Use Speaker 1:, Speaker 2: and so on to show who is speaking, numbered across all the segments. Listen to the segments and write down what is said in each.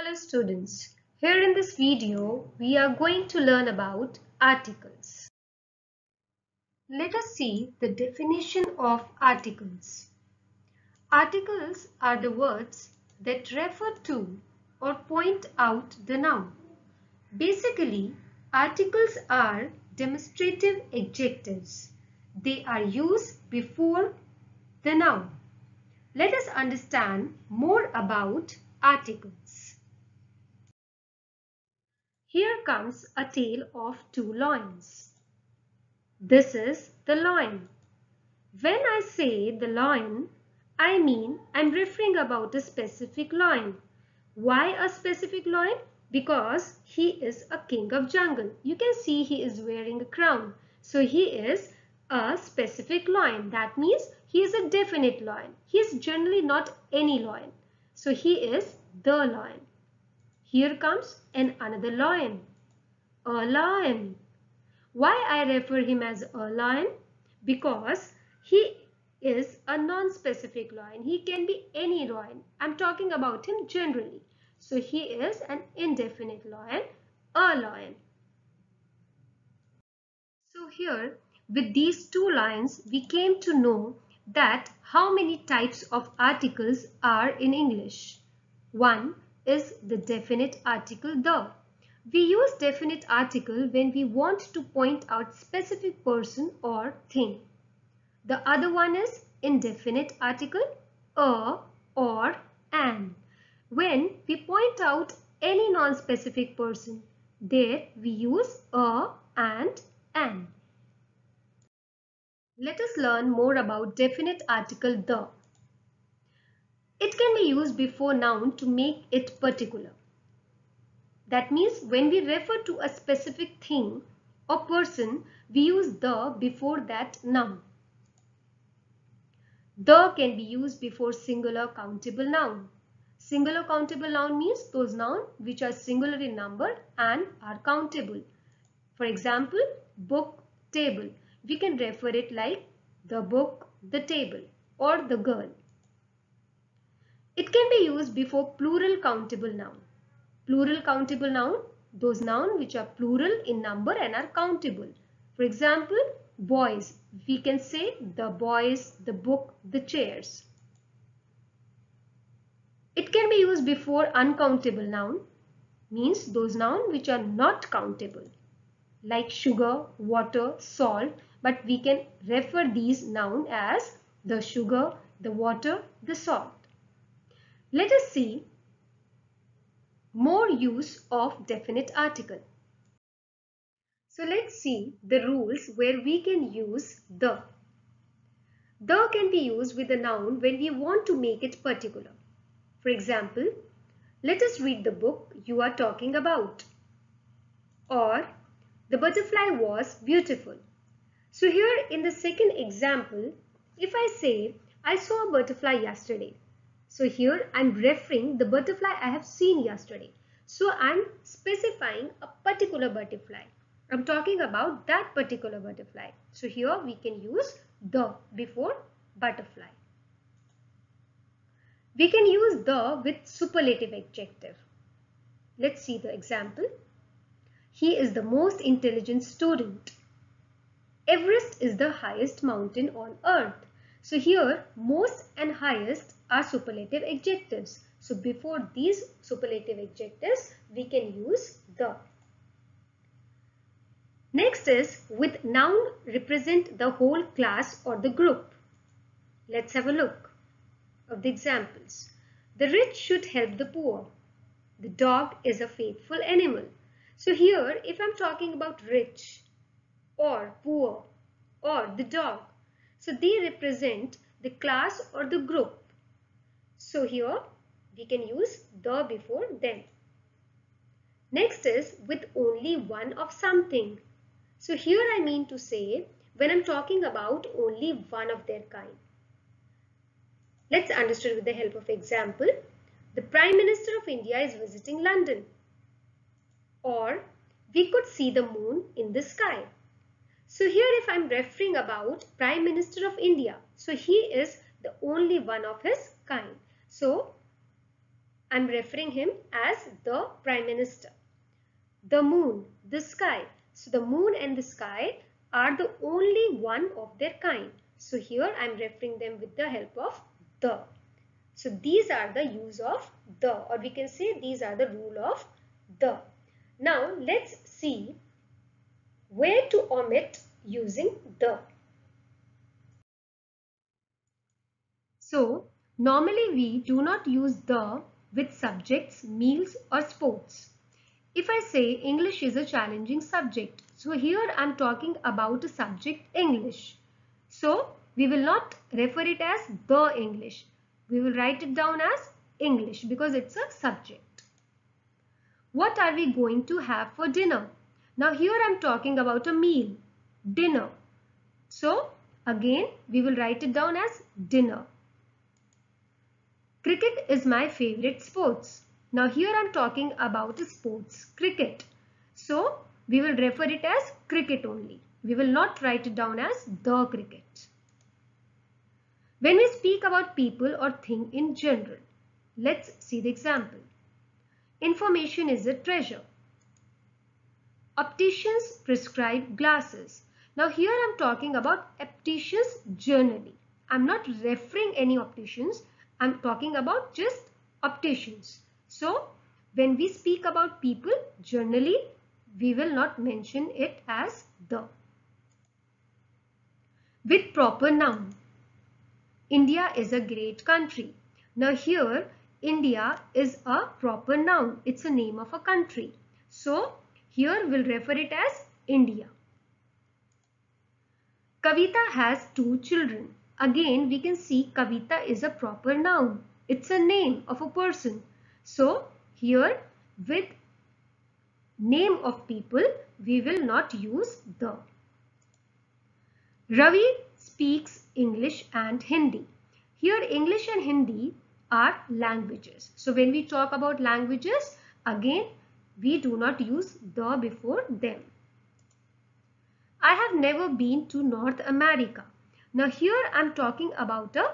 Speaker 1: Hello students, here in this video we are going to learn about articles. Let us see the definition of articles. Articles are the words that refer to or point out the noun. Basically, articles are demonstrative adjectives. They are used before the noun. Let us understand more about articles. Here comes a tale of two lions. This is the lion. When I say the lion, I mean I'm referring about a specific lion. Why a specific lion? Because he is a king of jungle. You can see he is wearing a crown. So he is a specific lion. That means he is a definite lion. He is generally not any lion. So he is the lion. Here comes another lion. A lion. Why I refer him as a lion? Because he is a non-specific lion. He can be any lion. I'm talking about him generally. So he is an indefinite lion, a lion. So here with these two lions we came to know that how many types of articles are in English. One is the definite article the. We use definite article when we want to point out specific person or thing. The other one is indefinite article a or an. When we point out any non-specific person, there we use a and an. Let us learn more about definite article the. It can be used before noun to make it particular. That means when we refer to a specific thing or person, we use the before that noun. The can be used before singular countable noun. Singular countable noun means those nouns which are singular in number and are countable. For example, book, table. We can refer it like the book, the table, or the girl. It can be used before plural countable noun. Plural countable noun, those nouns which are plural in number and are countable. For example, boys. We can say the boys, the book, the chairs. It can be used before uncountable noun, means those nouns which are not countable, like sugar, water, salt, but we can refer these nouns as the sugar, the water, the salt. Let us see more use of definite article. So let's see the rules where we can use the. The can be used with a noun when we want to make it particular. For example, let us read the book you are talking about. Or, the butterfly was beautiful. So here in the second example, if I say, I saw a butterfly yesterday. So here I'm referring the butterfly I have seen yesterday. So I'm specifying a particular butterfly. I'm talking about that particular butterfly. So here we can use the before butterfly. We can use the with superlative adjective. Let's see the example. He is the most intelligent student. Everest is the highest mountain on earth. So here most and highest are superlative adjectives. So before these superlative adjectives we can use the. Next is with noun represent the whole class or the group. Let's have a look of the examples. The rich should help the poor. The dog is a faithful animal. So here if I'm talking about rich or poor or the dog, so they represent the class or the group. So here we can use the before them. Next is with only one of something. So here I mean to say when I'm talking about only one of their kind. Let's understand with the help of example. The Prime Minister of India is visiting London. Or we could see the moon in the sky. So here if I'm referring about Prime Minister of India, so he is the only one of his kind. So I'm referring him as the Prime Minister. The moon, the sky. So the moon and the sky are the only one of their kind. So here I'm referring them with the help of the. So these are the use of the, or we can say these are the rule of the. Now let's see where to omit using the. So normally we do not use the with subjects, meals or sports. If I say English is a challenging subject, so here I am talking about a subject English. So we will not refer it as the English. We will write it down as English because it's a subject. What are we going to have for dinner? Now here I am talking about a meal, dinner. So again we will write it down as dinner. Cricket is my favorite sports. Now here I am talking about sports, cricket. So we will refer it as cricket only. We will not write it down as the cricket. When we speak about people or thing in general, let's see the example. Information is a treasure. Opticians prescribe glasses. Now here I am talking about opticians generally. I am not referring any opticians. I am talking about just opticians. So when we speak about people generally, we will not mention it as the. With proper noun. India is a great country. Now here India is a proper noun. It's a name of a country. So here we'll refer it as India. Kavita has 2 children. Again we can see Kavita is a proper noun. It's a name of a person. So here with name of people we will not use the. Ravi speaks English and Hindi. Here English and Hindi are languages. So when we talk about languages, again we do not use the before them. I have never been to North America. Now here I am talking about a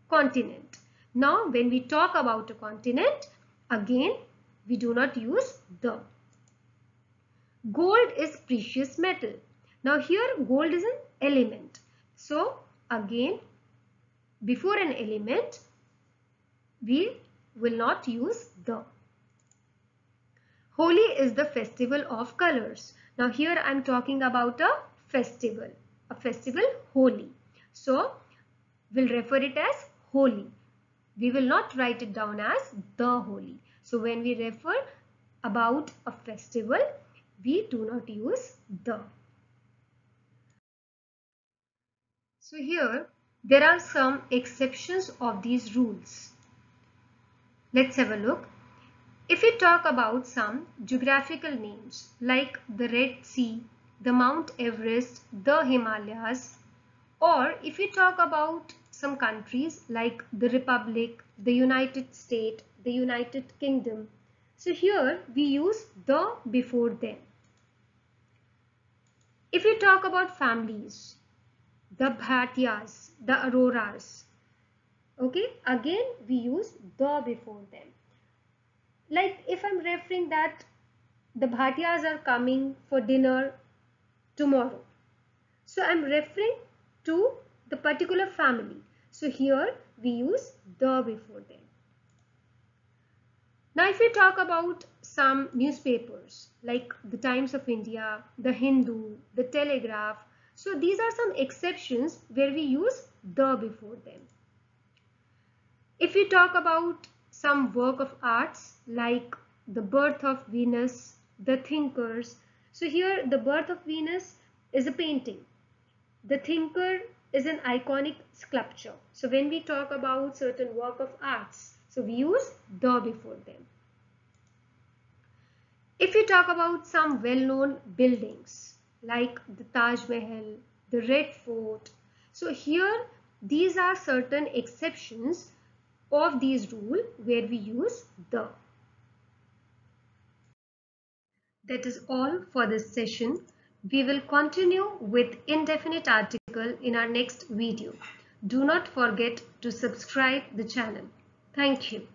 Speaker 1: continent. Now when we talk about a continent, again we do not use the. Gold is precious metal. Now here gold is an element. So again before an element we will not use the. Holi is the festival of colors. Now here I am talking about a festival Holi. So we'll refer it as Holi. We will not write it down as the Holi. So when we refer about a festival, we do not use the. So here there are some exceptions of these rules. Let's have a look. If we talk about some geographical names like the Red Sea, the Mount Everest, the Himalayas, or if we talk about some countries like the Republic, the United States, the United Kingdom, so here we use the before them. If we talk about families, the Bhatiyas, the Aroras, okay, again we use the before them. Like if I'm referring that the Bhatiyas are coming for dinner tomorrow, so I'm referring to the particular family. So here we use the before them. Now if we talk about some newspapers like the Times of India, the Hindu, the Telegraph, so these are some exceptions where we use the before them. If we talk about some work of arts like the Birth of Venus, the Thinkers, so here the Birth of Venus is a painting. The Thinker is an iconic sculpture. So when we talk about certain work of arts, so we use the before them. If we talk about some well-known buildings like the Taj Mahal, the Red Fort, so here these are certain exceptions of these rules where we use the. That is all for this session. We will continue with indefinite article in our next video. Do not forget to subscribe the channel. Thank you.